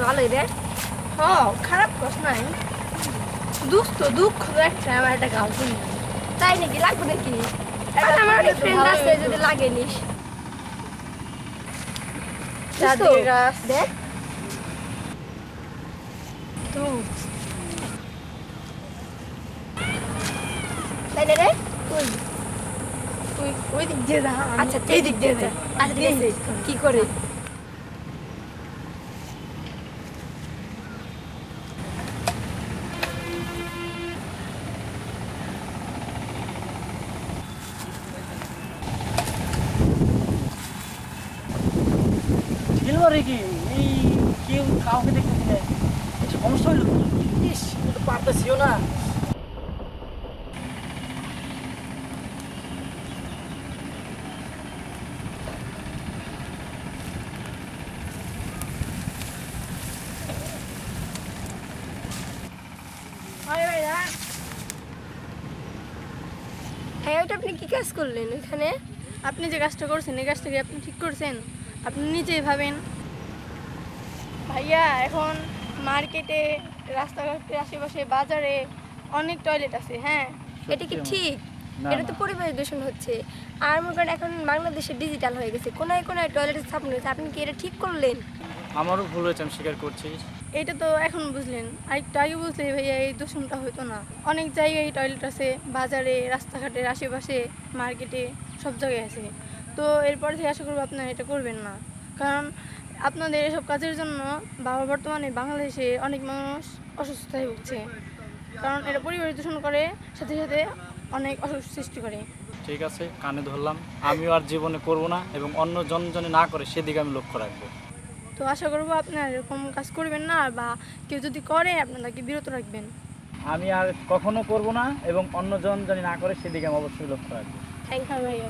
ভালোই রে। খারাপ কথা নাই, দুঃখ একটা আমার একটা গার্লফ্রেন্ড। তাই নাকি? লাগবে নাকি? এটা আমার অনেক তো ফ্রেন্ড ভালোই আছে, হতো। যদি লাগে নিস। চারদিকে গাছ। দেখ তো তাই না রে? তুই ওই দিক দিয়ে যা, আমি আচ্ছা এই দিক দিয়ে যা। যাই। আচ্ছা ঠিক আছে, কি করে? ডেলিভারি কি এই কেউ কাউকে দেখতেছি না, এই সমস্যা হইলো কি? ইস, আমি তো পারতেছিও না। হ্যাঁ, ওইটা আপনি কি কাজ করলেন ওইখানে? আপনি যে কাজটা করছেন এই কাজটা কি আপনি ঠিক করছেন? আপনি নিজেই ভাবেন। ভাইয়া এখন মার্কেটে, রাস্তাঘাটে, আশেপাশে বাজারে অনেক টয়লেট আছে। হ্যাঁ, এটা কি ঠিক? না, এটা তো না। পরিবেশ দূষণ হচ্ছে। আর মনে করেন এখন বাংলাদেশে ডিজিটাল হয়ে গেছে, কোনায় কোনায় টয়লেট স্থাপন হয়েছে, আপনি কি এটা ঠিক করলেন? আমারও ভুল হয়েছে, আমি স্বীকার করছি। এটা তো এখন বুঝলেন, আর একটু আগে বুঝলে ভাইয়া এই দূষণটা হতো না। অনেক জায়গায় টয়লেট আছে, বাজারে, রাস্তাঘাটের আশেপাশে, মার্কেটে, সব জায়গায় আছে। তো এরপর থেকে আশা করবো আপনারা এটা করবেন না, কারণ আপনাদের এসব কাজের জন্য বর্তমানে বাংলাদেশে অনেক মানুষ অসুস্থতায় ভুগছে, কারণ এটা পরিবেশ দূষণ করে, সাথে সাথে অনেক অসুখ সৃষ্টি করে। ঠিক আছে, কানে ধরলাম। আমিও আর জীবনে করব না, এবং অন্য জন জনে না করে সেদিকে আমি লক্ষ্য রাখবো। তো আশা করবো আপনারা এরকম কাজ করবেন না, বা কেউ যদি করে আপনাদেরকে বিরত রাখবেন। আমি আর কখনো করব না, এবং অন্য জন জানি না করে সেদিকে আমি অবশ্যই লক্ষ্য রাখবো। থ্যাংক ইউ হ্যাঁ ভাইয়া।